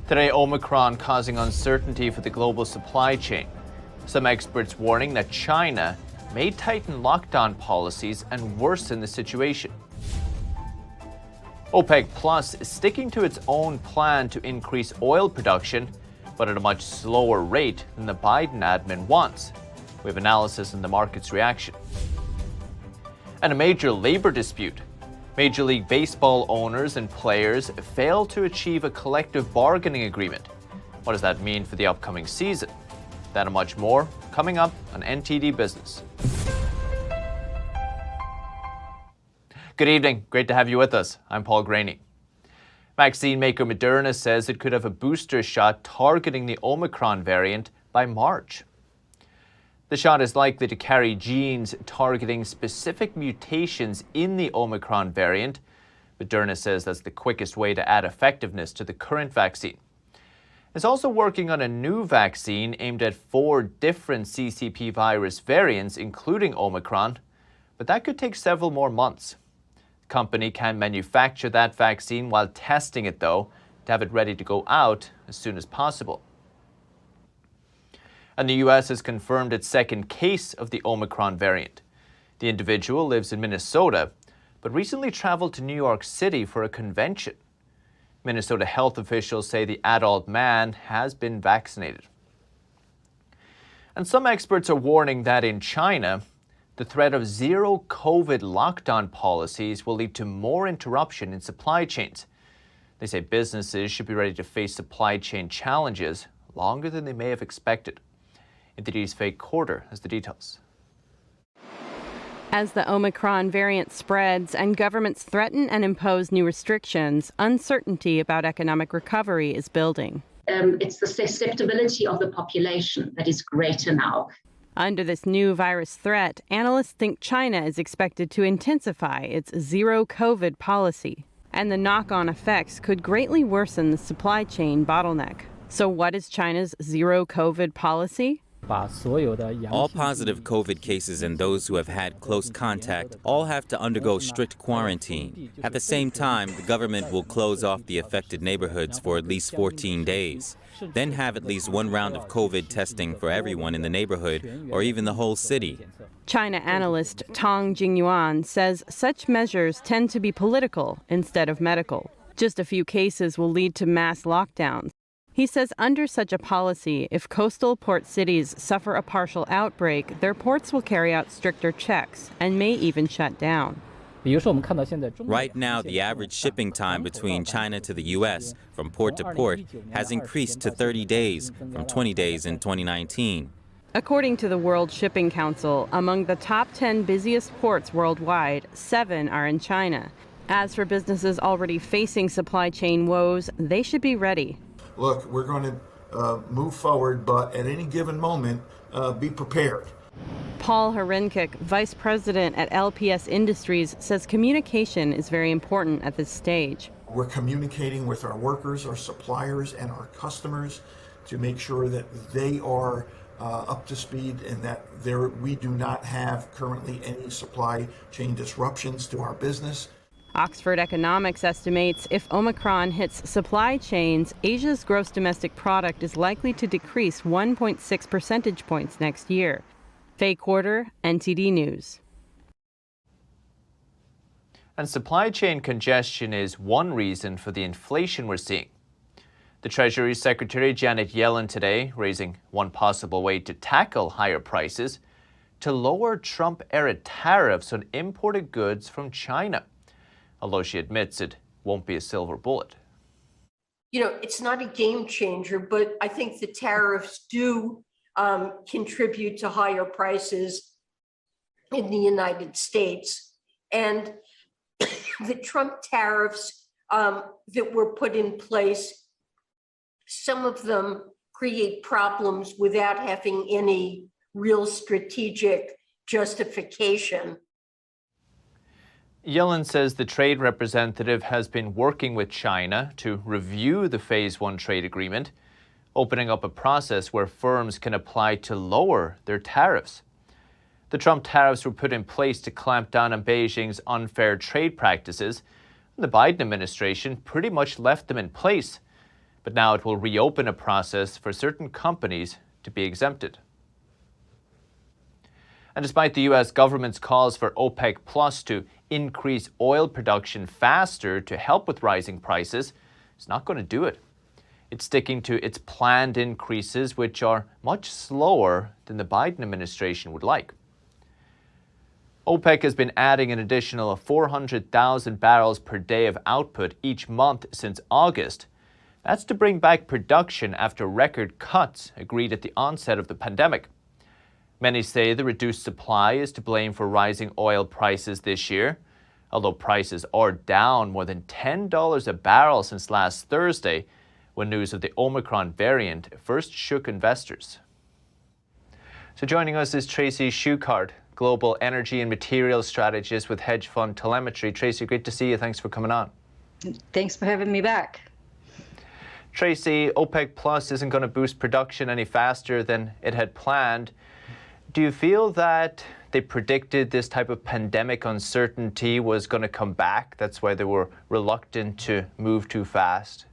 Today, Omicron causing uncertainty for the global supply chain. Some experts warning that China may tighten lockdown policies and worsen the situation. OPEC Plus is sticking to its own plan to increase oil production, but at a much slower rate than the Biden admin wants. We have analysis on the market's reaction. And a major labor dispute. Major League Baseball owners and players failed to achieve a collective bargaining agreement. What does that mean for the upcoming season? That and much more coming up on NTD Business. Good evening. Great to have you with us. I'm Paul Graney. Vaccine maker Moderna says it could have a booster shot targeting the Omicron variant by March. The shot is likely to carry genes targeting specific mutations in the Omicron variant. Moderna says that's the quickest way to add effectiveness to the current vaccine. It's also working on a new vaccine aimed at 4 different CCP virus variants, including Omicron, but that could take several more months. The company can manufacture that vaccine while testing it, though, to have it ready to go out as soon as possible. And the U.S. has confirmed its second case of the Omicron variant. The individual lives in Minnesota, but recently traveled to New York City for a convention. Minnesota health officials say the adult man has been vaccinated. And some experts are warning that in China, the threat of zero COVID lockdown policies will lead to more interruption in supply chains. They say businesses should be ready to face supply chain challenges longer than they may have expected. NTD's Fake Quarter has the details. As the Omicron variant spreads and governments threaten and impose new restrictions, uncertainty about economic recovery is building. It's the susceptibility of the population that is greater now. Under this new virus threat, analysts think China is expected to intensify its zero COVID policy, and the knock-on effects could greatly worsen the supply chain bottleneck. So what is China's zero COVID policy? All positive COVID cases and those who have had close contact all have to undergo strict quarantine. At the same time, the government will close off the affected neighborhoods for at least 14 days, then have at least one round of COVID testing for everyone in the neighborhood or even the whole city. China analyst Tong Jingyuan says such measures tend to be political instead of medical. Just a few cases will lead to mass lockdowns. He says under such a policy, if coastal port cities suffer a partial outbreak, their ports will carry out stricter checks and may even shut down. Right now, the average shipping time between China to the U.S. from port to port has increased to 30 days from 20 days in 2019. According to the World Shipping Council, among the top 10 busiest ports worldwide, 7 are in China. As for businesses already facing supply chain woes, they should be ready. Look, we're going to move forward, but at any given moment, be prepared. Paul Harinkik, vice president at LPS Industries, says communication is very important at this stage. We're communicating with our workers, our suppliers, and our customers to make sure that they are up to speed and that we do not have currently any supply chain disruptions to our business. Oxford Economics estimates if Omicron hits supply chains, Asia's gross domestic product is likely to decrease 1.6 percentage points next year. Faye Quarter, NTD News. And supply chain congestion is one reason for the inflation we're seeing. The Treasury Secretary Janet Yellen today raising one possible way to tackle higher prices to lower Trump-era tariffs on imported goods from China. Although she admits it won't be a silver bullet. You know, it's not a game changer, but I think the tariffs do contribute to higher prices in the United States. And the Trump tariffs that were put in place, some of them create problems without having any real strategic justification. Yellen says the trade representative has been working with China to review the Phase 1 trade agreement, opening up a process where firms can apply to lower their tariffs. The Trump tariffs were put in place to clamp down on Beijing's unfair trade practices. The Biden administration pretty much left them in place. But now it will reopen a process for certain companies to be exempted. And despite the U.S. government's calls for OPEC Plus to increase oil production faster to help with rising prices, it's not going to do it. It's sticking to its planned increases, which are much slower than the Biden administration would like. OPEC has been adding an additional 400,000 barrels per day of output each month since August. That's to bring back production after record cuts agreed at the onset of the pandemic. Many say the reduced supply is to blame for rising oil prices this year, although prices are down more than $10 a barrel since last Thursday, when news of the Omicron variant first shook investors. So joining us is Tracy Shuchart, Global Energy and Materials Strategist with hedge fund Telemetry. Tracy, great to see you. Thanks for coming on. Thanks for having me back. Tracy, OPEC Plus isn't going to boost production any faster than it had planned. Do you feel that they predicted this type of pandemic uncertainty was going to come back? That's why they were reluctant to move too fast?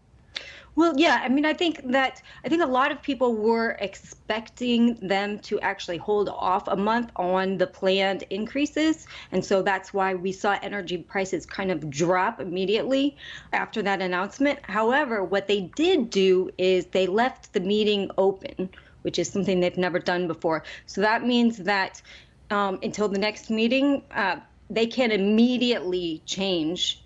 Well, yeah, I mean, I think a lot of people were expecting them to actually hold off a month on the planned increases. And so that's why we saw energy prices kind of drop immediately after that announcement. However, what they did do is they left the meeting open, which is something they've never done before. So that means that until the next meeting, they can immediately change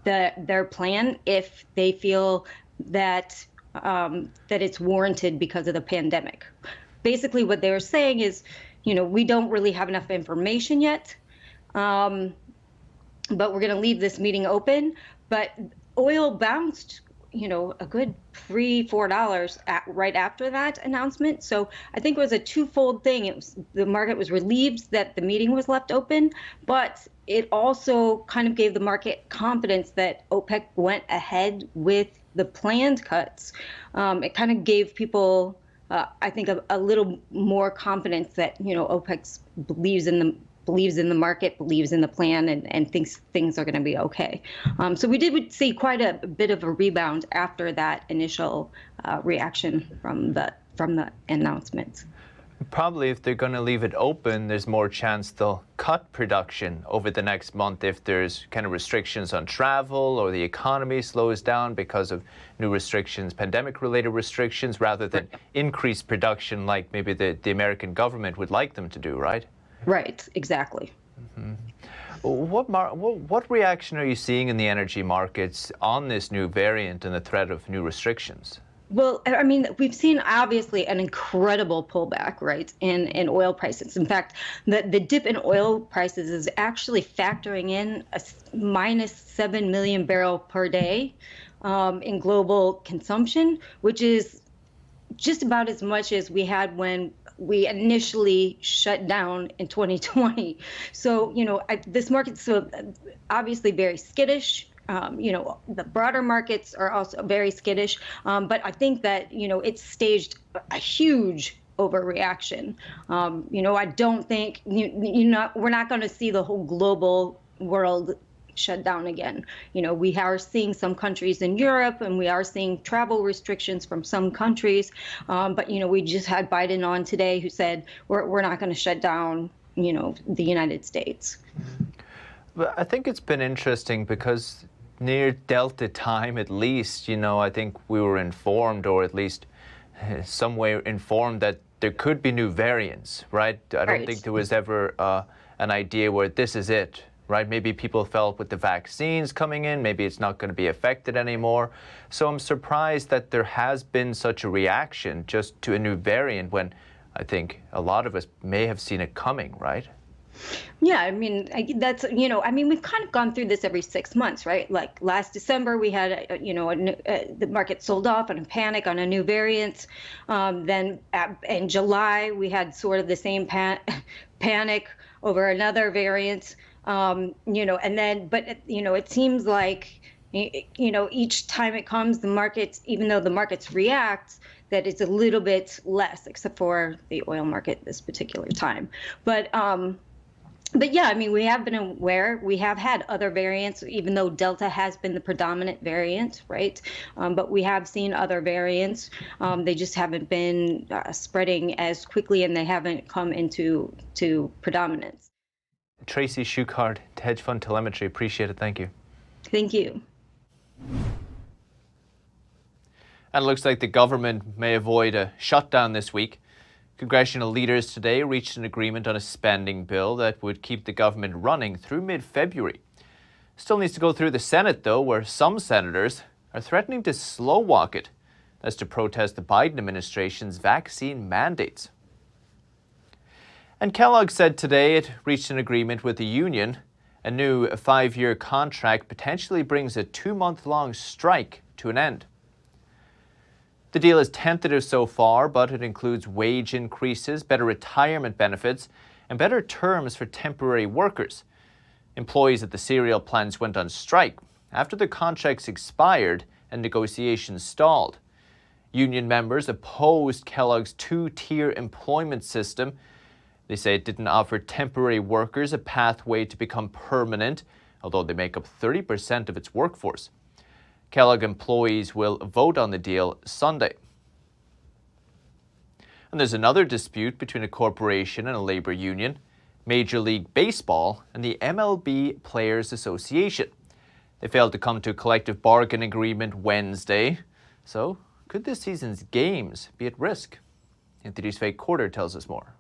their plan if they feel that that it's warranted because of the pandemic. Basically, what they were saying is, we don't really have enough information yet, but we're going to leave this meeting open. But oil bounced, a good $3-4 right after that announcement. So I think it was a twofold thing. The market was relieved that the meeting was left open, but it also kind of gave the market confidence that OPEC went ahead with the planned cuts. It kind of gave people, I think, a little more confidence that OPEC believes in the market, believes in the plan, and thinks things are going to be okay. So we did see quite a bit of a rebound after that initial reaction from the announcement. Probably if they're going to leave it open, there's more chance they'll cut production over the next month if there's kind of restrictions on travel or the economy slows down because of new restrictions, pandemic-related restrictions, rather than increase production like maybe the American government would like them to do, right? Right, exactly. Mm-hmm. What reaction are you seeing in the energy markets on this new variant and the threat of new restrictions? Well, I mean, we've seen obviously an incredible pullback, right, in oil prices. In fact, the dip in oil prices is actually factoring in a minus 7 million barrel per day in global consumption, which is just about as much as we had when we initially shut down in 2020. So, this market's so obviously very skittish. The broader markets are also very skittish, but I think that, it's staged a huge overreaction. I don't think, we're not going to see the whole global world shut down again. We are seeing some countries in Europe, and we are seeing travel restrictions from some countries. But, we just had Biden on today who said we're not going to shut down, the United States. But I think it's been interesting because near Delta time, at least, I think we were informed, or at least some way informed, that there could be new variants, right? I don't think there was ever an idea where this is it, right? Maybe people felt with the vaccines coming in, maybe it's not going to be affected anymore. So I'm surprised that there has been such a reaction just to a new variant when I think a lot of us may have seen it coming, right? Yeah, I mean, that's, we've kind of gone through this every 6 months, right? Like last December, we had, the market sold off in a panic on a new variant. Then in July, we had sort of the same panic over another variant, and then, but, it seems like, each time it comes, the markets, even though the markets react, that it's a little bit less, except for the oil market this particular time. But, But yeah, I mean, we have been aware, we have had other variants, even though Delta has been the predominant variant, right? But we have seen other variants. They just haven't been spreading as quickly, and they haven't come into predominance. Tracy Shuchart, Hedge Fund Telemetry. Appreciate it. Thank you. Thank you. And it looks like the government may avoid a shutdown this week. Congressional leaders today reached an agreement on a spending bill that would keep the government running through mid-February. Still needs to go through the Senate, though, where some senators are threatening to slow walk it. That's to protest the Biden administration's vaccine mandates. And Kellogg said today it reached an agreement with the union. A new 5-year contract potentially brings a 2-month-long strike to an end. The deal is tentative so far, but it includes wage increases, better retirement benefits, and better terms for temporary workers. Employees at the cereal plants went on strike after the contracts expired and negotiations stalled. Union members opposed Kellogg's 2-tier employment system. They say it didn't offer temporary workers a pathway to become permanent, although they make up 30% of its workforce. Kellogg employees will vote on the deal Sunday. And there's another dispute between a corporation and a labor union, Major League Baseball and the MLB Players Association. They failed to come to a collective bargaining agreement Wednesday. So, could this season's games be at risk? NTD's Fake Quarter tells us more.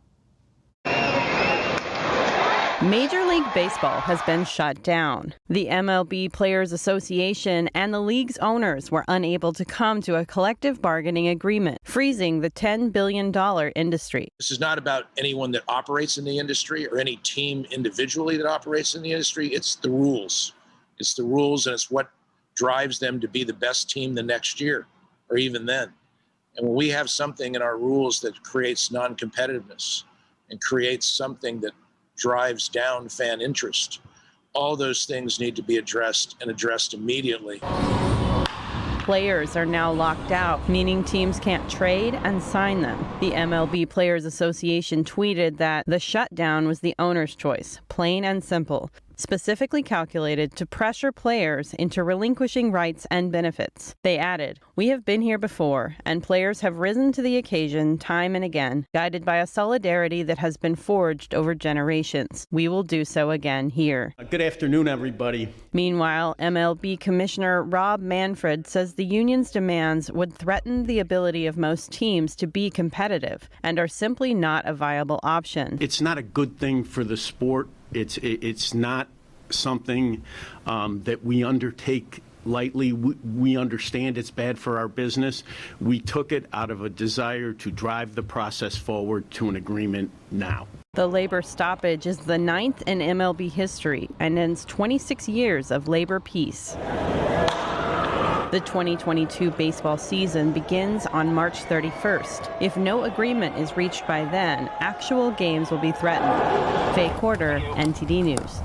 Major League Baseball has been shut down. The MLB Players Association and the league's owners were unable to come to a collective bargaining agreement, freezing the $10 billion industry. This is not about anyone that operates in the industry or any team individually that operates in the industry. It's the rules. It's the rules, and it's what drives them to be the best team the next year or even then. And when we have something in our rules that creates non-competitiveness and creates something that drives down fan interest, all those things need to be addressed and addressed immediately. Players are now locked out, meaning teams can't trade and sign them. The MLB Players Association tweeted that the shutdown was the owner's choice, plain and simple, specifically calculated to pressure players into relinquishing rights and benefits. They added, "We have been here before, and players have risen to the occasion time and again, guided by a solidarity that has been forged over generations. We will do so again here." Good afternoon, everybody. Meanwhile, MLB Commissioner Rob Manfred says the union's demands would threaten the ability of most teams to be competitive and are simply not a viable option. It's not a good thing for the sport. It's not something that we undertake lightly. We understand it's bad for our business. We took it out of a desire to drive the process forward to an agreement now. The labor stoppage is the 9th in MLB history and ends 26 years of labor peace. The 2022 baseball season begins on March 31st. If no agreement is reached by then, actual games will be threatened. Faye Quarter, NTD News.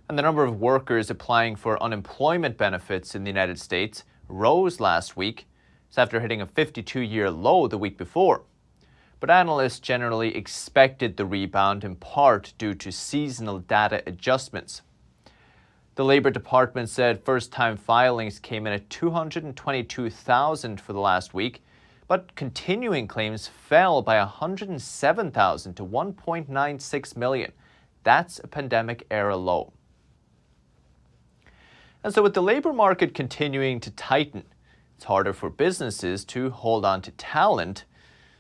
And the number of workers applying for unemployment benefits in the United States rose last week. It's after hitting a 52-year low the week before. But analysts generally expected the rebound in part due to seasonal data adjustments. The Labor Department said first-time filings came in at 222,000 for the last week, but continuing claims fell by 107,000 to 1.96 million. That's a pandemic-era low. And so with the labor market continuing to tighten, it's harder for businesses to hold on to talent.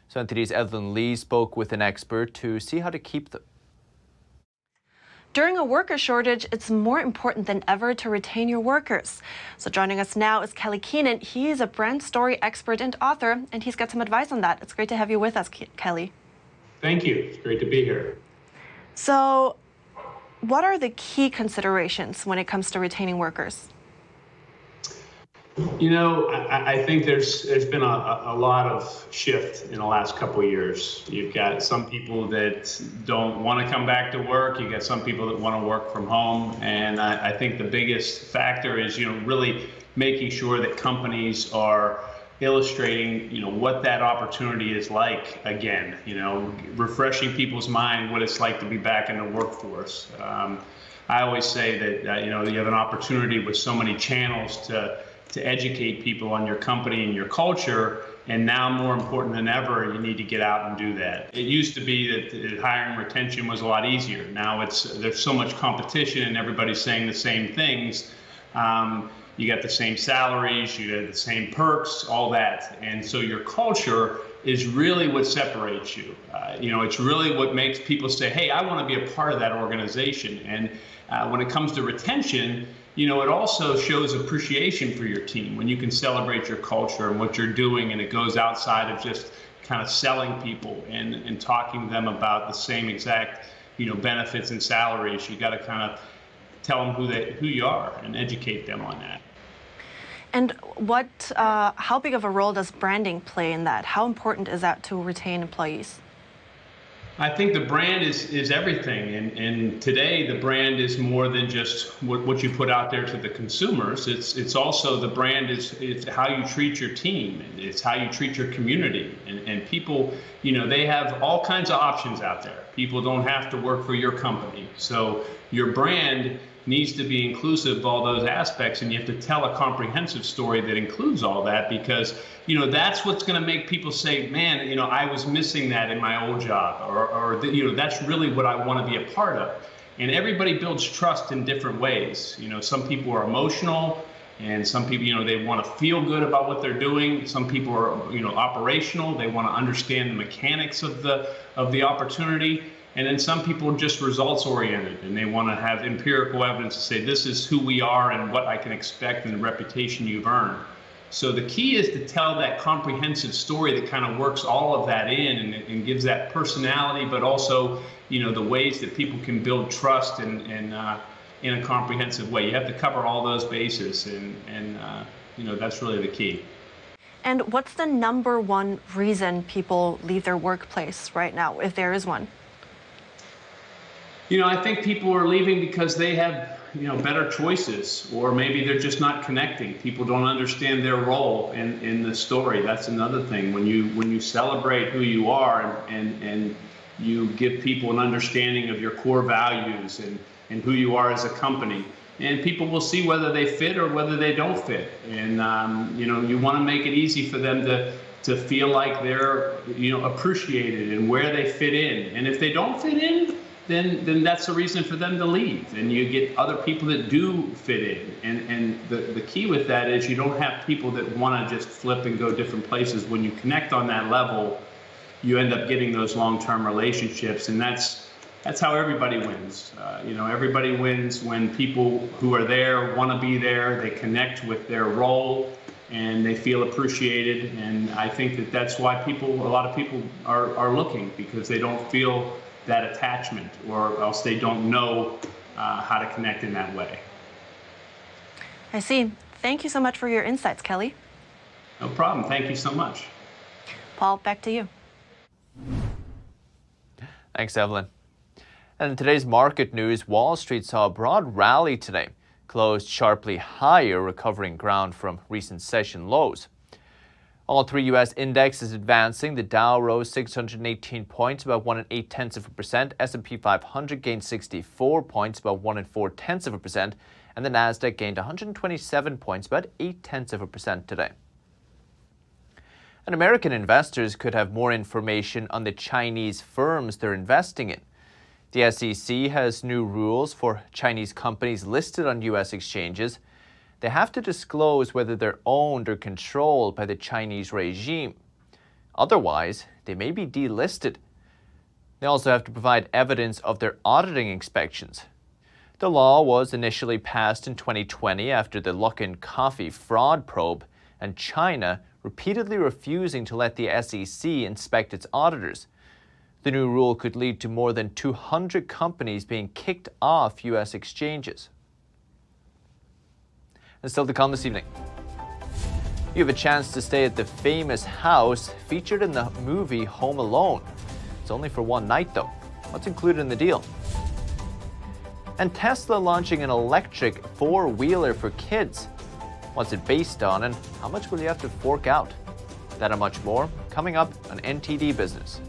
So NTD's Evelyn Lee spoke with an expert to see how to keep them. During a worker shortage, it's more important than ever to retain your workers. So joining us now is Kelly Keenan. He is a brand story expert and author, and he's got some advice on that. It's great to have you with us, Kelly. Thank you. It's great to be here. So what are the key considerations when it comes to retaining workers? You know, I think there's been a lot of shift in the last couple of years. You've got some people that don't want to come back to work. You've got some people that want to work from home. And I think the biggest factor is, really making sure that companies are illustrating, what that opportunity is like again, refreshing people's mind what it's like to be back in the workforce. I always say that, you have an opportunity with so many channels to educate people on your company and your culture. And now more important than ever, you need to get out and do that. It used to be that hiring retention was a lot easier. Now there's so much competition and everybody's saying the same things. You got the same salaries, you got the same perks, all that. And so your culture is really what separates you. It's really what makes people say, hey, I want to be a part of that organization. And when it comes to retention, it also shows appreciation for your team when you can celebrate your culture and what you're doing, and it goes outside of just kind of selling people and talking to them about the same exact, benefits and salaries. You got to kind of tell them who you are and educate them on that. And how big of a role does branding play in that? How important is that to retain employees? I think the brand is everything, and today the brand is more than just what you put out there to the consumers. It's also the brand it's how you treat your team, it's how you treat your community, and people, they have all kinds of options out there. People don't have to work for your company, so your brand needs to be inclusive of all those aspects, and you have to tell a comprehensive story that includes all that, because that's what's going to make people say, man, I was missing that in my old job, or that's really what I want to be a part of. And everybody builds trust in different ways. Some people are emotional, and some people, they want to feel good about what they're doing. Some people are, operational. They want to understand the mechanics of the opportunity. And then some people are just results oriented, and they want to have empirical evidence to say this is who we are and what I can expect and the reputation you've earned. So the key is to tell that comprehensive story that kind of works all of that in and gives that personality, but also, the ways that people can build trust and in a comprehensive way. You have to cover all those bases, and that's really the key. And what's the number one reason people leave their workplace right now, if there is one? I think people are leaving because they have, better choices, or maybe they're just not connecting. People don't understand their role in the story. That's another thing. When you celebrate who you are and you give people an understanding of your core values and who you are as a company, and people will see whether they fit or whether they don't fit. And, you want to make it easy for them to feel like they're, appreciated and where they fit in. And if they don't fit in, then that's a reason for them to leave. And you get other people that do fit in. And the key with that is you don't have people that want to just flip and go different places. When you connect on that level, you end up getting those long-term relationships. And that's how everybody wins. Everybody wins when people who are there want to be there, they connect with their role, and they feel appreciated. And I think that's why a lot of people are looking, because they don't feel that attachment, or else they don't know how to connect in that way. I see. Thank you so much for your insights, Kelly. No problem. Thank you so much. Paul, back to you. Thanks, Evelyn. And in today's market news, Wall Street saw a broad rally today, closed sharply higher, recovering ground from recent session lows. All three U.S. indexes advancing. The Dow rose 618 points, about 1 8/10%. S&P 500 gained 64 points, about 1 4/10%. And the Nasdaq gained 127 points, about 0.8% today. And American investors could have more information on the Chinese firms they're investing in. The SEC has new rules for Chinese companies listed on U.S. exchanges. They have to disclose whether they're owned or controlled by the Chinese regime. Otherwise, they may be delisted. They also have to provide evidence of their auditing inspections. The law was initially passed in 2020 after the Luckin Coffee fraud probe, and China repeatedly refusing to let the SEC inspect its auditors. The new rule could lead to more than 200 companies being kicked off U.S. exchanges. And still to come this evening, you have a chance to stay at the famous house featured in the movie Home Alone. It's only for one night though. What's included in the deal? And Tesla launching an electric four-wheeler for kids. What's it based on, and how much will you have to fork out? That and much more coming up on NTD Business.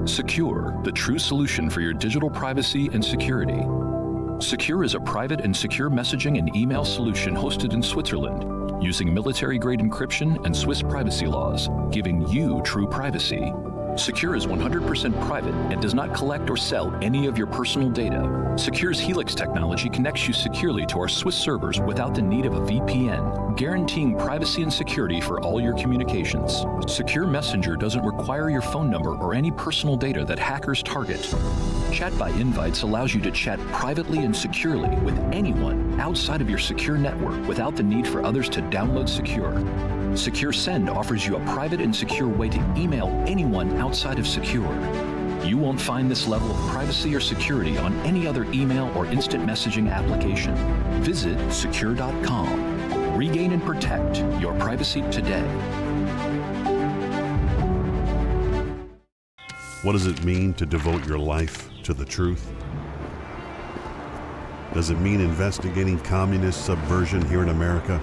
Secure, the true solution for your digital privacy and security. Secure is a private and secure messaging and email solution hosted in Switzerland, using military-grade encryption and Swiss privacy laws, giving you true privacy. Secure is 100% private and does not collect or sell any of your personal data. Secure's Helix technology connects you securely to our Swiss servers without the need of a VPN, guaranteeing privacy and security for all your communications. Secure Messenger doesn't require your phone number or any personal data that hackers target. Chat by Invites allows you to chat privately and securely with anyone outside of your secure network without the need for others to download Secure. Secure Send offers you a private and secure way to email anyone outside of Secure. You won't find this level of privacy or security on any other email or instant messaging application. Visit secure.com. Regain and protect your privacy today. What does it mean to devote your life to the truth? Does it mean investigating communist subversion here in America?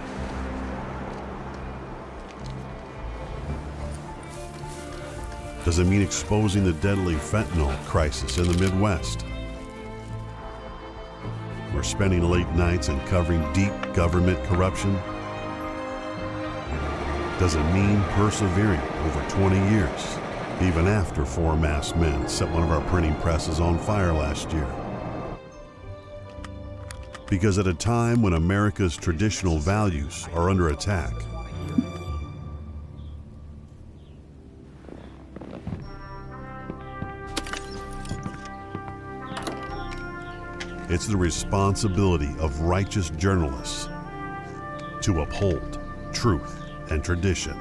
Does it mean exposing the deadly fentanyl crisis in the Midwest? Or spending late nights and covering deep government corruption? Does it mean persevering over 20 years, even after 4 masked men set one of our printing presses on fire last year? Because at a time when America's traditional values are under attack, it's the responsibility of righteous journalists to uphold truth and tradition.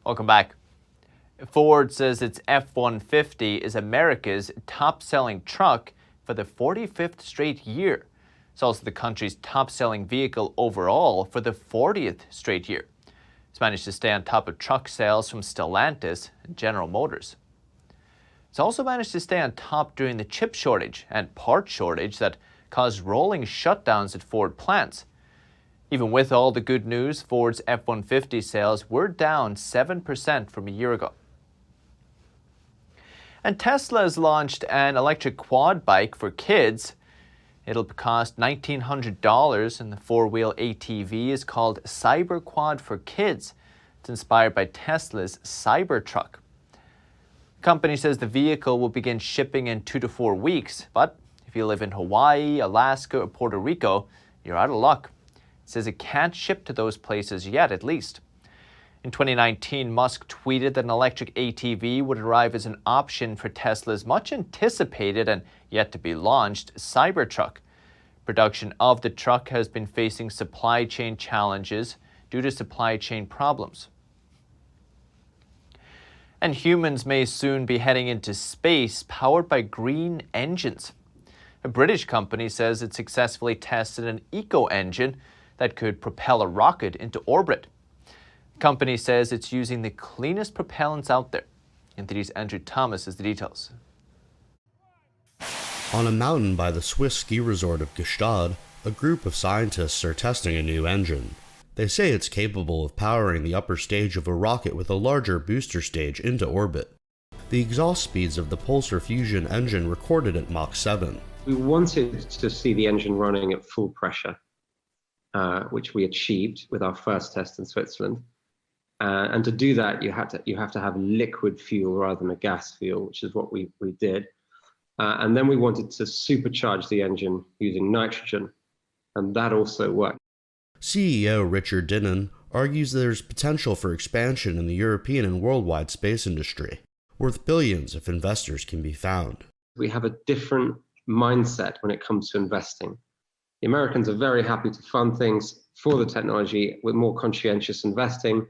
Welcome back. Ford says its F-150 is America's top-selling truck for the 45th straight year. It's also the country's top-selling vehicle overall for the 40th straight year. It's managed to stay on top of truck sales from Stellantis and General Motors. It's also managed to stay on top during the chip shortage and part shortage that caused rolling shutdowns at Ford plants. Even with all the good news, Ford's F-150 sales were down 7% from a year ago. And Tesla has launched an electric quad bike for kids. It'll cost $1,900, and the four-wheel ATV is called Cyber Quad for Kids. It's inspired by Tesla's Cybertruck. The company says the vehicle will begin shipping in 2 to 4 weeks, but if you live in Hawaii, Alaska, or Puerto Rico, you're out of luck. It says it can't ship to those places yet, at least. In 2019, Musk tweeted that an electric ATV would arrive as an option for Tesla's much anticipated and yet to be launched Cybertruck. Production of the truck has been facing supply chain challenges due to supply chain problems. And humans may soon be heading into space powered by green engines. A British company says it successfully tested an eco-engine that could propel a rocket into orbit. The company says it's using the cleanest propellants out there. NTD's Andrew Thomas has the details. On a mountain by the Swiss ski resort of Gstaad, a group of scientists are testing a new engine. They say it's capable of powering the upper stage of a rocket with a larger booster stage into orbit. The exhaust speeds of the Pulsar fusion engine recorded at Mach 7. We wanted to see the engine running at full pressure, which we achieved with our first test in Switzerland. And to do that, you have to have liquid fuel rather than a gas fuel, which is what we did. And then we wanted to supercharge the engine using nitrogen, and that also worked. CEO Richard Dinnan argues there's potential for expansion in the European and worldwide space industry. worth billions if investors can be found. We have a different mindset when it comes to investing. The Americans are very happy to fund things for the technology with more conscientious investing,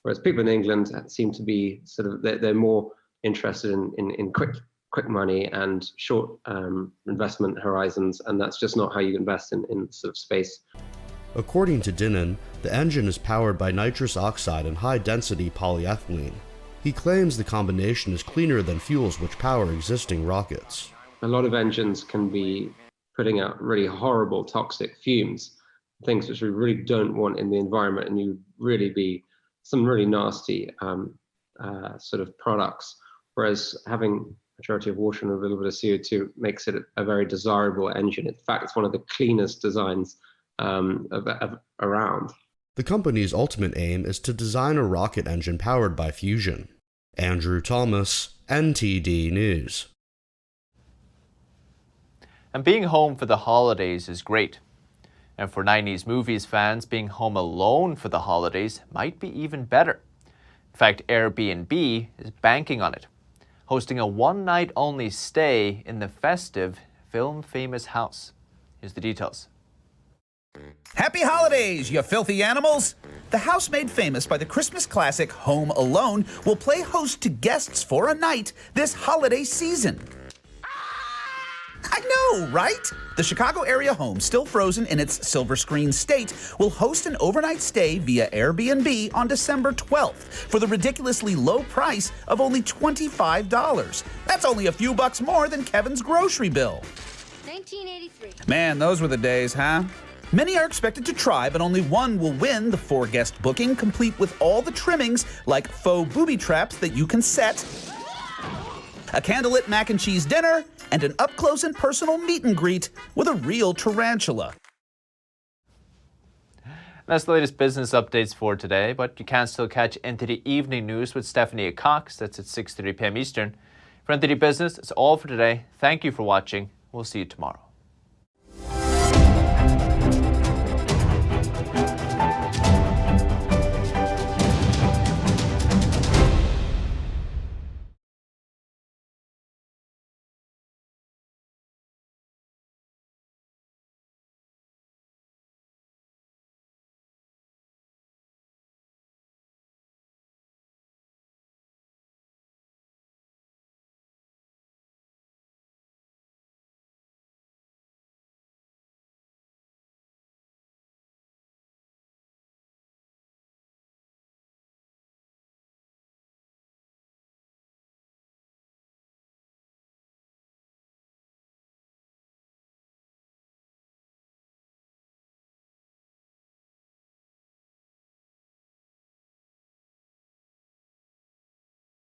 whereas people in England seem to be they're more interested in quick money and short investment horizons, and that's just not how you invest in sort of space. According to Dinnan, the engine is powered by nitrous oxide and high-density polyethylene. He claims the combination is cleaner than fuels which power existing rockets. A lot of engines can be putting out really horrible toxic fumes, things which we really don't want in the environment, and you really be some really nasty sort of products. Whereas having a majority of water and a little bit of CO2 makes it a very desirable engine. In fact, it's one of the cleanest designs around. The company's ultimate aim is to design a rocket engine powered by fusion. Andrew Thomas, NTD News. And being home for the holidays is great. And for 90s movies fans, being home alone for the holidays might be even better. In fact, Airbnb is banking on it, hosting a one-night-only stay in the festive, film-famous house. Here's the details. Happy holidays, you filthy animals! The house made famous by the Christmas classic Home Alone will play host to guests for a night this holiday season. I know, right? The Chicago area home, still frozen in its silver screen state, will host an overnight stay via Airbnb on December 12th for the ridiculously low price of only $25. That's only a few bucks more than Kevin's grocery bill. 1983. Man, those were the days, huh? Many are expected to try, but only one will win the 4-guest booking, complete with all the trimmings like faux booby traps that you can set, a candlelit mac and cheese dinner, and an up-close and personal meet and greet with a real tarantula. That's the latest business updates for today, but you can still catch NTD Evening News with Stephanie Cox. That's at 6:30 p.m. Eastern. For NTD Business, it's all for today. Thank you for watching. We'll see you tomorrow.